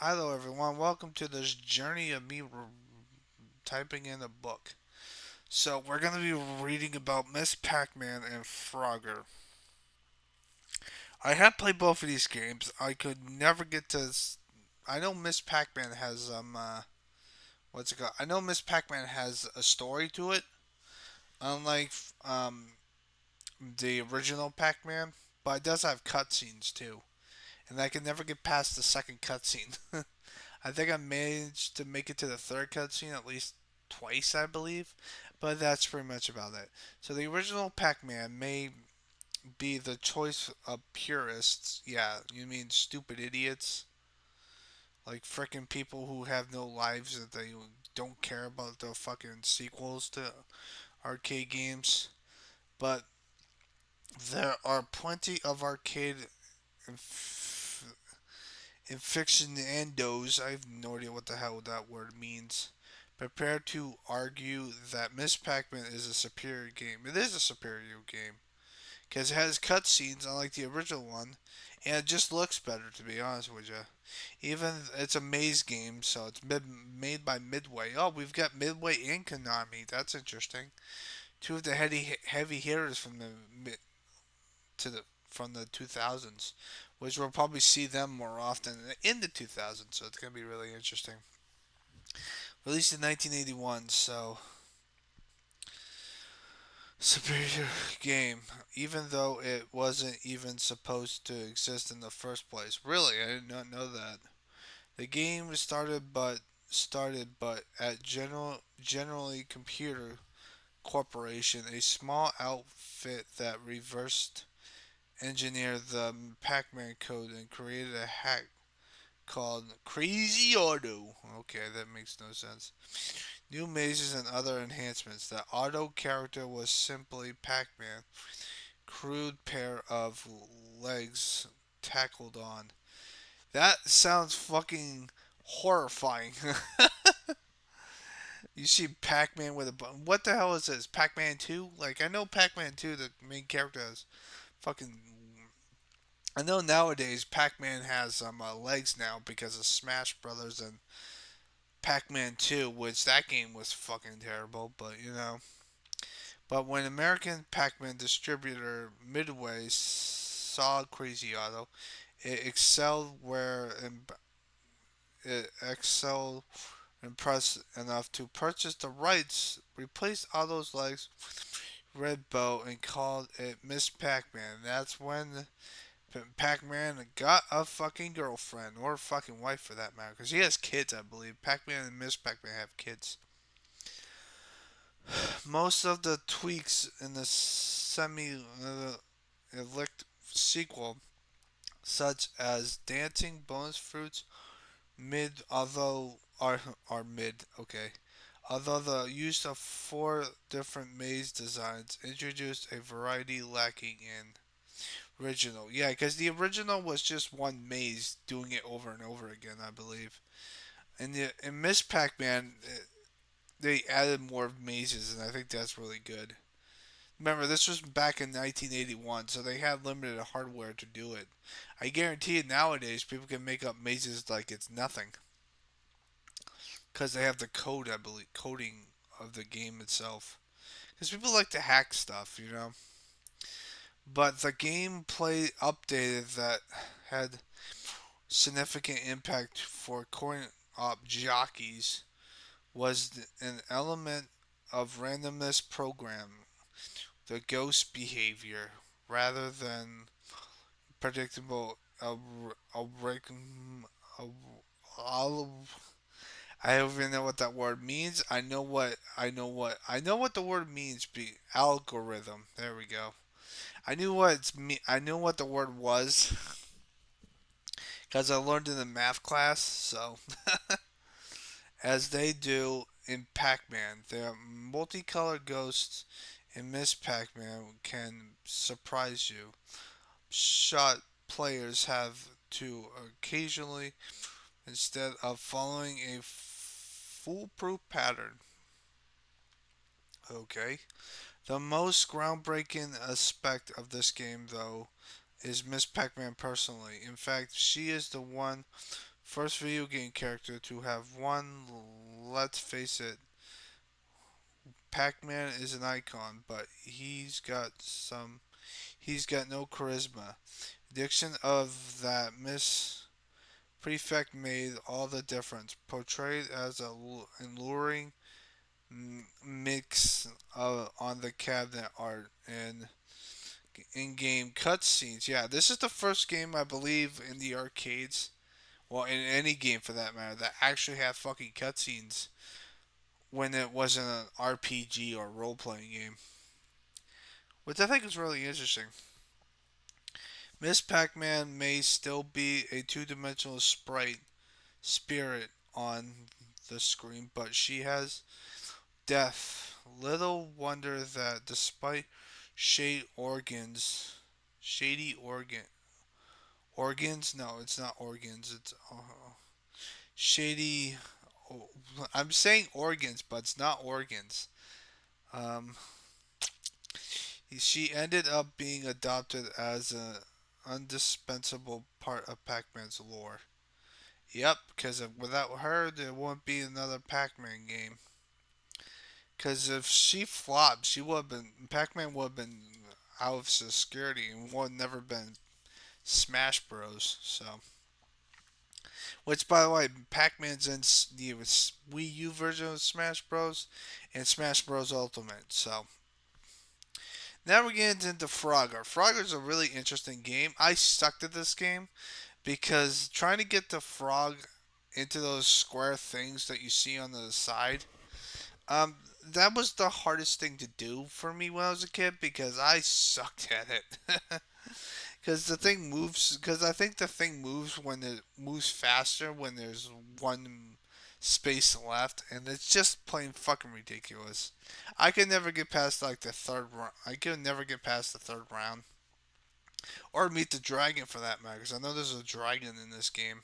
Hello, everyone. Welcome to this journey of me typing in a book. So, we're going to be reading about Miss Pac Man and Frogger. I have played both of these games. I could never get to. I know Miss Pac Man has, what's it called? I know Miss Pac Man has a story to it, unlike, um, the original Pac Man, but it does have cutscenes too. And I could never get past the second cutscene. I think I managed to make it to the third cutscene at least twice, I believe, but that's pretty much about it. So the original Pac-Man may be the choice of purists. Yeah, you mean stupid idiots, like frickin' people who have no lives that they don't care about the fucking sequels to arcade games. But there are plenty of arcade aficionados, I have no idea what the hell that word means, prepare to argue that Miss Pac-Man is a superior game. It is a superior game because it has cutscenes unlike the original one, and it just looks better. To be honest with you, even it's a maze game, so it's made by Midway. Oh, we've got Midway and Konami. That's interesting. Two of the heavy hitters from the from the 2000s, which we'll probably see them more often in the 2000s. So it's gonna be really interesting. Released in 1981, so superior game, even though it wasn't even supposed to exist in the first place. Really, I did not know that. The game started but at generally Computer Corporation, a small outfit that reversed engineered the Pac-Man code and created a hack called Crazy Auto. Okay, that makes no sense. New mazes and other enhancements. The auto character was simply Pac-Man. Crude pair of legs tackled on. That sounds fucking horrifying. You see Pac-Man with a button. What the hell is this? Pac-Man 2? Like, I know Pac-Man 2, the main character has fucking. I know nowadays Pac-Man has some legs now because of Smash Brothers and Pac-Man 2, which that game was fucking terrible, but you know. But when American Pac-Man distributor Midway saw Crazy Auto, it excelled where it excelled impressed enough to purchase the rights, replace Auto's legs red bow, and called it Miss Pac-Man. That's when Pac-Man got a fucking girlfriend or a fucking wife for that matter, because he has kids, I believe. Pac-Man and Miss Pac-Man have kids. Most of the tweaks in the semi-elect sequel, such as dancing bonus fruits, mid although are mid okay. Although the use of four different maze designs introduced a variety lacking in original. Yeah, because the original was just one maze doing it over and over again, I believe. And in Miss Pac-Man, they added more mazes, and I think that's really good. Remember, this was back in 1981, so they had limited hardware to do it. I guarantee you nowadays people can make up mazes like it's nothing because they have the code, I believe, coding of the game itself. Because people like to hack stuff, you know. But the gameplay updated that had significant impact for coin-op jockeys was an element of randomness program, the ghost behavior, rather than predictable I don't even know what that word means. I know what the word means. Be algorithm. There we go. I knew what the word was because I learned in the math class. So as they do in Pac-Man, the multicolored ghosts in Miss Pac-Man can surprise you. Shot players have to occasionally, instead of following a foolproof pattern. Okay. The most groundbreaking aspect of this game, though, is Miss Pac Man personally. In fact, she is the one First video game character to have won. Let's face it, Pac Man is an icon, but he's got no charisma. Diction of that Miss Prefect made all the difference. Portrayed as a alluring mix on the cabinet art and in-game cutscenes. Yeah, this is the first game I believe in the arcades, well, in any game for that matter, that actually had fucking cutscenes when it wasn't an RPG or role-playing game, which I think is really interesting. Miss Pac-Man may still be a two-dimensional sprite spirit on the screen, but she has depth. Little wonder that despite shade shady organs. No, it's not organs. It's shady. Oh, I'm saying organs, but it's not organs. Um, she ended up being adopted as an indispensable part of Pac-Man's lore. Yep, because without her, there wouldn't be another Pac-Man game. Because if she flopped, she would have been Pac-Man would have been out of security and would have never been Smash Bros. So, which by the way, Pac-Man's in the Wii U version of Smash Bros. And Smash Bros. Ultimate. So now we're getting into Frogger. Frogger's a really interesting game. I sucked at this game because trying to get the frog into those square things that you see on the side, um, that was the hardest thing to do for me when I was a kid because I sucked at it. Because the thing moves, because I think the thing moves when it moves faster when there's one space left, and it's just plain fucking ridiculous. I could never get past like the third round. I could never get past the third round, or meet the dragon for that matter. Because I know there's a dragon in this game.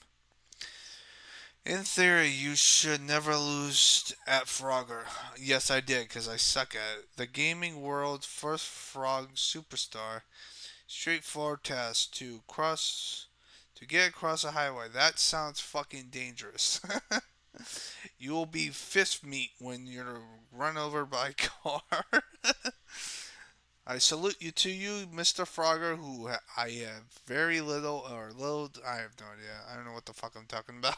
In theory, you should never lose at Frogger. Yes, I did, because I suck at it. The gaming world's first frog superstar. Straightforward task to get across a highway. That sounds fucking dangerous. You will be fist meat when you're run over by a car. I salute you, Mr. Frogger, who I have very little or little. I have no idea. I don't know what the fuck I'm talking about.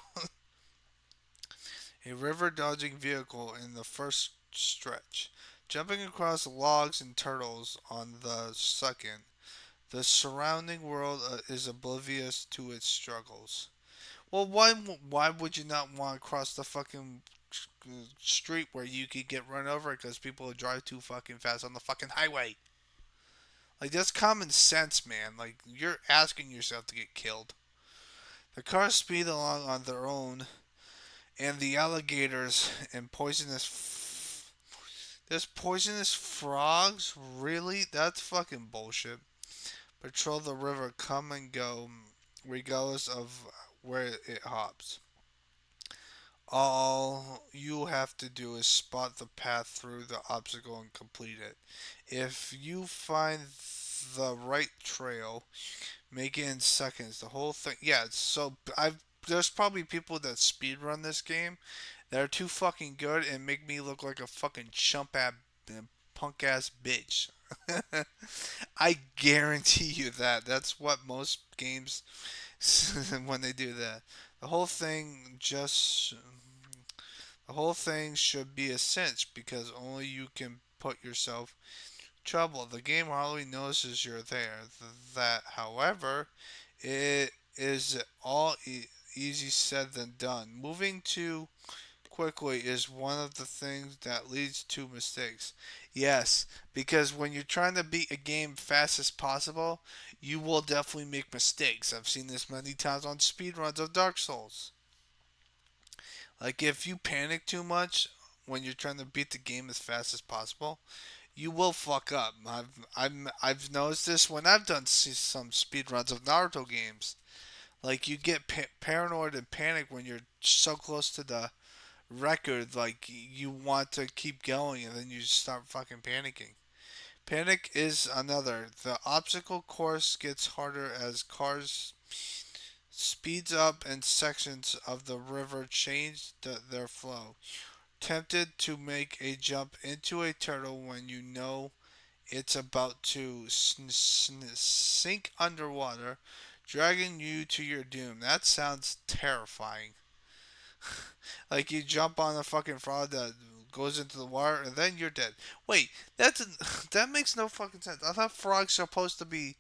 A river dodging vehicle in the first stretch. Jumping across logs and turtles on the second. The surrounding world is oblivious to its struggles. Well, why would you not want to cross the fucking street where you could get run over because people drive too fucking fast on the fucking highway? Like that's common sense, man. Like you're asking yourself to get killed. The cars speed along on their own, and the alligators and there's poisonous frogs. Really? That's fucking bullshit. Patrol the river, come and go, regardless of where it hops. All you have to do is spot the path through the obstacle and complete it. If you find the right trail, make it in seconds. The whole thing, yeah. So I've there's probably people that speed run this game that are too fucking good and make me look like a fucking chump ass punk ass bitch. I guarantee you that. That's what most games when they do that. The whole thing just the whole thing should be a cinch because only you can put yourself in trouble. The game hardly notices you're there. That, however, it is all easy said than done. Moving too quickly is one of the things that leads to mistakes. Yes, because when you're trying to beat a game fast as possible, you will definitely make mistakes. I've seen this many times on speedruns of Dark Souls. Like if you panic too much when you're trying to beat the game as fast as possible, you will fuck up. I've noticed this when I've done some speedruns of Naruto games. Like you get paranoid and panic when you're so close to the record, like you want to keep going and then you just start fucking panicking. Panic is another. The obstacle course gets harder as cars speeds up and sections of the river change their flow. Tempted to make a jump into a turtle when you know it's about to sink underwater, dragging you to your doom. That sounds terrifying. Like you jump on a fucking frog that goes into the water and then you're dead. Wait, that makes no fucking sense. I thought frogs supposed to be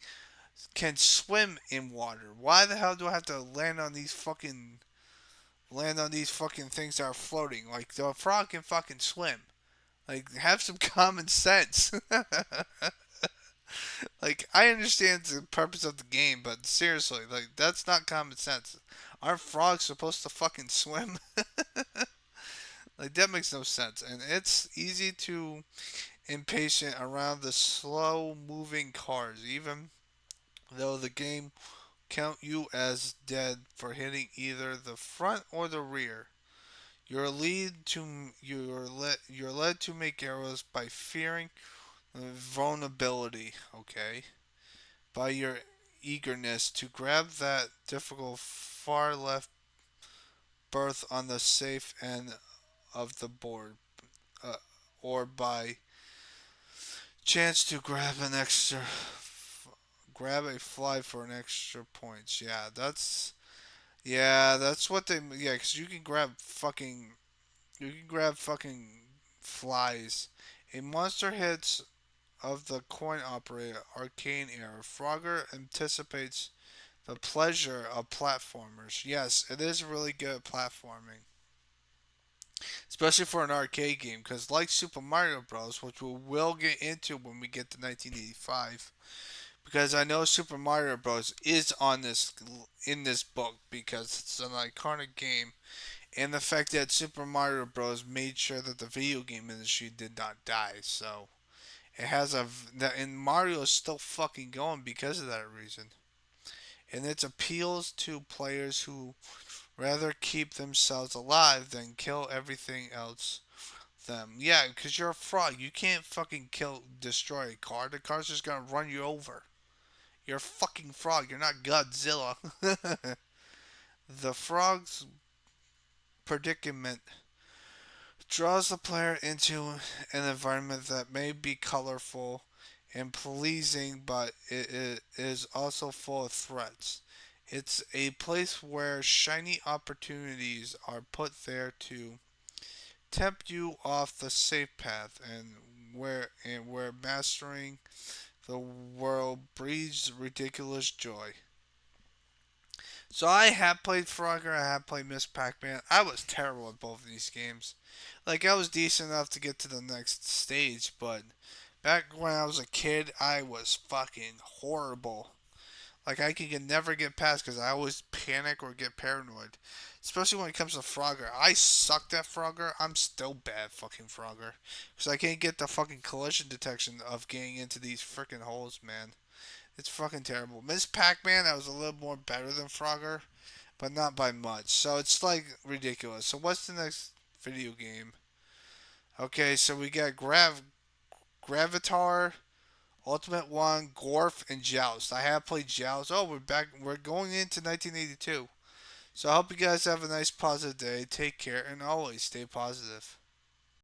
can swim in water. Why the hell do I have to land on these fucking things that are floating? Like the frog can fucking swim. Like have some common sense. Like I understand the purpose of the game, but seriously, like that's not common sense. Aren't frogs supposed to fucking swim? Like that makes no sense. And it's easy to impatient around the slow moving cars, even though the game count you as dead for hitting either the front or the rear. You're led to make arrows by fearing vulnerability, okay? By your eagerness to grab that difficult far left berth on the safe end of the board, uh, or by chance to grab a fly for an extra points. Yeah, that's what they yeah, because you can grab fucking flies. A monster hits of the coin operator arcane era. Frogger anticipates the pleasure of platformers. Yes, it is really good at platforming, especially for an arcade game. Because like Super Mario Bros., which we will get into when we get to 1985, because I know Super Mario Bros. Is on this in this book because it's an iconic game, and the fact that Super Mario Bros. Made sure that the video game industry did not die. So it has and Mario is still fucking going because of that reason. And it appeals to players who rather keep themselves alive than kill everything else them. Yeah, because you're a frog. You can't fucking destroy a car. The car's just gonna run you over. You're a fucking frog. You're not Godzilla. The frog's predicament draws the player into an environment that may be colorful and pleasing, but it is also full of threats. It's a place where shiny opportunities are put there to tempt you off the safe path, and where mastering the world breeds ridiculous joy. So I have played Frogger, I have played Miss Pac-Man. I was terrible at both of these games. Like I was decent enough to get to the next stage, but back when I was a kid, I was fucking horrible. Like I can never get past because I always panic or get paranoid. Especially when it comes to Frogger. I sucked at Frogger. I'm still bad at fucking Frogger. Because I can't get the fucking collision detection of getting into these freaking holes, man. It's fucking terrible. Miss Pac-Man, I was a little more better than Frogger, but not by much. So it's like ridiculous. So what's the next video game? Okay, so we got Gravitar, Ultimate One, Gorf, and Joust. I have played Joust. Oh, we're back. We're going into 1982. So I hope you guys have a nice positive day. Take care and always stay positive.